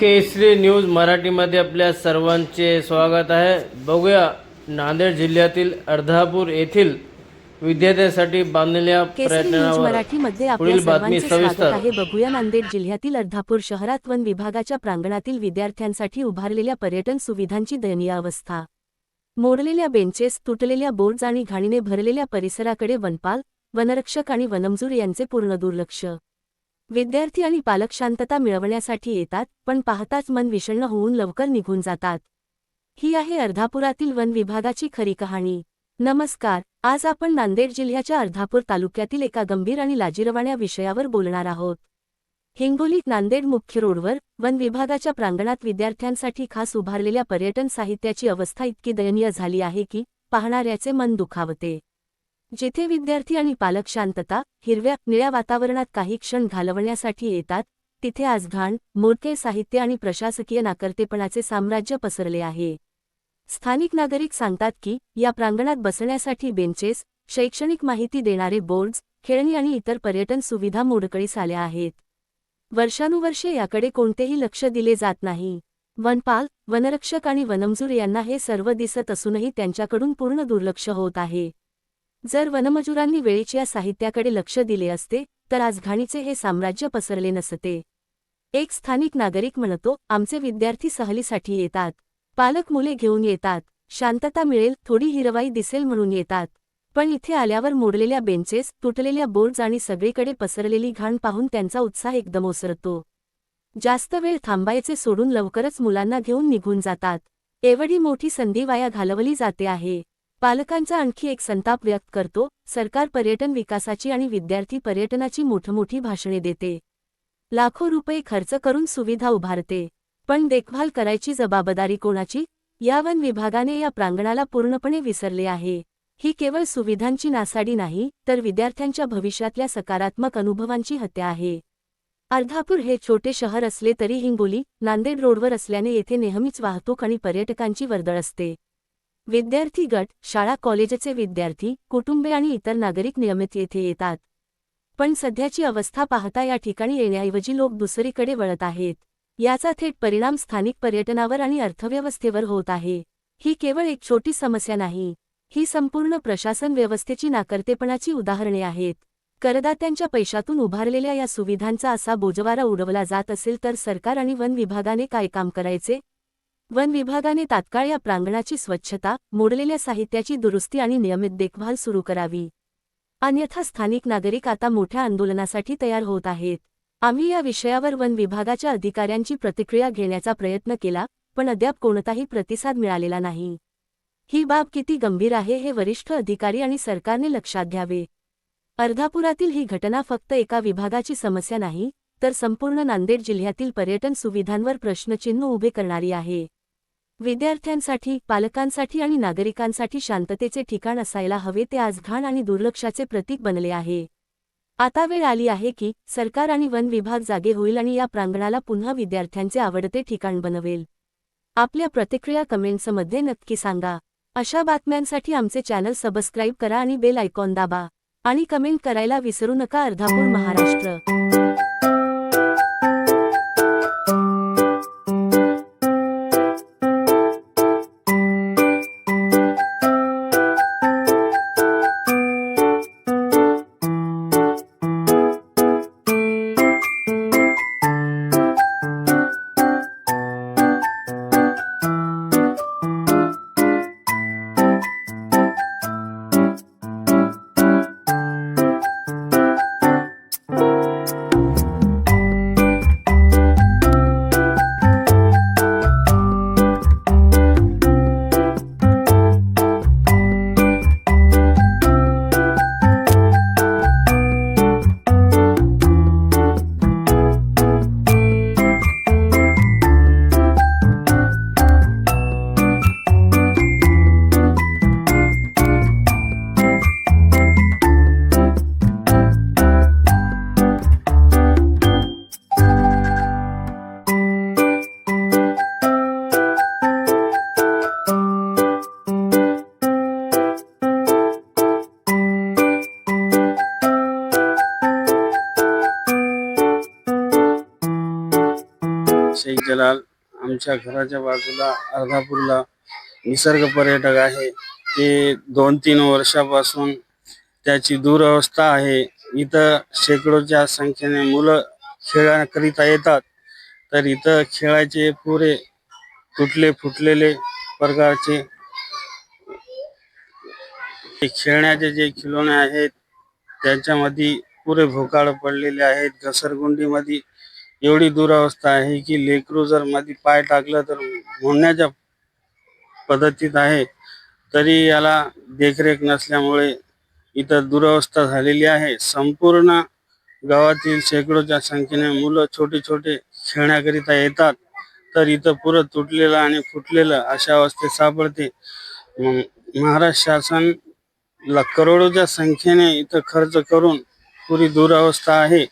केसरी news मराठीमध्ये आपल्या सर्वांचे स्वागत आहे। बघूया नांदेड जिल्ह्यातील अर्धापूर येथील विद्यार्थ्यांसाठी बांधलेल्या केसरी न्यूज प्रयत्नांवर मराठीमध्ये आपल्या पुढील बातमी सर्वांचे स्वागत सविस्तर। आहे। बघूया नांदेड जिल्ह्यातील अर्धापूर शहरात वन विभागाच्या प्रांगणातील विद्यार्थ्यांसाठी उभारलेल्या पर्यटन सुविधांची दयनीय अवस्था। मोडलेल्या बेंचेस, तुटलेल्या बोर्ड्स आणि घाणीने भरलेल्या परिसराकडे वनपाल, वनरक्षक आणि वनमजूर यांचे पूर्ण दुर्लक्ष। विद्यार्थी आणि पालक शांतता मिळवण्यासाठी येतात, पण पाहताच मन विषण्ण होऊन लवकर निघून जातात। ही आहे अर्धापुरातील वन विभागाची खरी कहाणी। नमस्कार, आज आपण नांदेड जिल्ह्याच्या अर्धापूर तालुक्यातील एका गंभीर आणि लाजिरवाण्या विषयावर बोलणार आहोत। हिंगोली नांदेड मुख्य रोडवर वन विभागाच्या प्रांगणात विद्यार्थ्यांसाठी खास उभारलेल्या पर्यटन साहित्याची अवस्था इतकी दयनीय झाली आहे की पाहणाऱ्याचे मन दुखावते। जिथे विद्यार्थी आणि पालक शांतता, हिरव्या निळ्या वातावरणात काही क्षण घालवण्यासाठी येतात, तिथे आज घाण, मोडके साहित्य आणि प्रशासकीय नाकर्तेपणाचे साम्राज्य पसरले आहे। स्थानिक नागरिक सांगतात की या प्रांगणात बसण्यासाठी बेंचेस, शैक्षणिक माहिती देणारे बोर्ड्स, खेळणी आणि इतर पर्यटन सुविधा मोडकळीस आल्या आहेत। वर्षानुवर्षे याकडे कोणतेही लक्ष दिले जात नाही। वनपाल, वनरक्षक आणि वनमजूर यांना हे सर्व दिसत असूनही त्यांच्याकडून पूर्ण दुर्लक्ष होत आहे। जर वनमजुरांनी वेळीच या साहित्याकडे लक्ष दिले असते तर आज घाणीचे हे साम्राज्य पसरले नसते। एक स्थानिक नागरिक म्हणतो, आमचे विद्यार्थी सहलीसाठी येतात, पालक मुले घेऊन येतात, शांतता मिळेल, थोडी हिरवाई दिसेल म्हणून येतात, पण इथे आल्यावर मोडलेल्या बेंचेस, तुटलेल्या बोर्ड्स आणि सगळीकडे पसरलेली घाण पाहून त्यांचा उत्साह एकदम ओसरतो। जास्त वेळ थांबायचे सोडून लवकरच मुलांना घेऊन निघून जातात। एवढी मोठी संधी वाया घालवली जाते आहे। पालकांचा आणखी एक संताप व्यक्त करतो, सरकार पर्यटन विकासाची आणि विद्यार्थी पर्यटनाची मोठमोठी भाषणे देते, लाखो रुपये खर्च करून सुविधा उभारते, पण देखभाल करायची जबाबदारी कोणाची? या वन विभागाने या प्रांगणाला पूर्णपणे विसरले आहे। ही केवळ सुविधांची नासाडी नाही, तर विद्यार्थ्यांच्या भविष्यातल्या सकारात्मक अनुभवांची हत्या आहे। अर्धापूर हे छोटे शहर असले तरी हिंगोली, नांदेड रोडवर असल्याने येथे नेहमीच वाहतूक आणि पर्यटकांची वर्दळ असते। विद्यार्थी गट, शाळा कॉलेजचे विद्यार्थी, कुटुंबे आणि इतर नागरिक नियमित येथे येतात, पण सध्याची अवस्था पाहता या ठिकाणी येण्याऐवजी लोक दुसरीकडे वळत आहेत। याचा थेट परिणाम स्थानिक पर्यटनावर आणि अर्थव्यवस्थेवर होत आहे। ही केवळ एक छोटी समस्या नाही, ही संपूर्ण प्रशासन व्यवस्थेची नाकर्तेपणाची उदाहरणे आहेत। करदात्यांच्या पैशातून उभारलेल्या या सुविधांचा असा बोजवारा उडवला जात असेल तर सरकार आणि वन विभागाने काय काम करायचे? वन विभागाने तात्काळ या प्रांगणाची स्वच्छता, मोडलेल्या साहित्याची दुरुस्ती आणि नियमित देखभाल सुरू करावी। अन्यथा स्थानिक नागरिक आता मोठ्या आंदोलनासाठी तयार होत आहेत। आम्ही या विषयावर वन विभागाच्या अधिकाऱ्यांची प्रतिक्रिया घेण्याचा प्रयत्न केला, पण अद्याप कोणताही प्रतिसाद मिळालेला नाही। ही बाब किती गंभीर आहे हे वरिष्ठ अधिकारी आणि सरकारने लक्षात घ्यावे। अर्धापुरातील ही घटना फक्त एका विभागाची समस्या नाही, तर संपूर्ण नांदेड जिल्ह्यातील पर्यटन सुविधांवर प्रश्नचिन्ह उभे करणारी आहे। विद्यार्थ्यांसाठी, पालकांसाठी आणि नागरिकांसाठी शांततेचे ठिकाण असायला हवे ते आज घाण आणि दुर्लक्षाचे प्रतीक बनले आहे। आता वेळ आली आहे की सरकार आणि वन विभाग जागे होईल आणि या प्रांगणाला पुन्हा विद्यार्थ्यांचे आवडते ठिकाण बनवेल। आपल्या प्रतिक्रिया कमेंट्समध्ये नक्की सांगा। अशा बातम्यांसाठी आमचे चॅनल सबस्क्राईब करा आणि बेल आयकॉन दाबा आणि कमेंट करायला विसरू नका। अर्धापूर, महाराष्ट्र। शेख जलाल. आमच्या घराच्या बाजूला अर्धापूरला निसर्ग पर्यटक आहे. ते 2-3 वर्षापासून त्याची दुरवस्था आहे. इथं शेकडोच्या संख्येने मुलं खेळण्याकरिता येतात, तर इथं खेळाचे पुरे तुटले फुटलेले प्रकारचे खेळण्याचे जे खिलोणे आहेत त्यांच्यामध्ये पुरे भोकाळ पडलेले आहेत. घसरगुंडीमध्ये एवढी दुरावस्था आहे की लेकरू जर मध्ये पाय टाकलं तर मोडण्याच्या पद्धतीत आहे. तरी याला देखरेख नसल्यामुळे इथं दुरावस्था झालेली आहे. संपूर्ण गावातील शेकडोच्या संख्येने मुलं छोटे छोटे खेळण्याकरिता येतात, तर इथं पुरं तुटलेलं आणि फुटलेलं अशा अवस्थेत सापडते. महाराष्ट्र शासन करोडोच्या संख्येने इथं खर्च करून पुरी दुरावस्था आहे.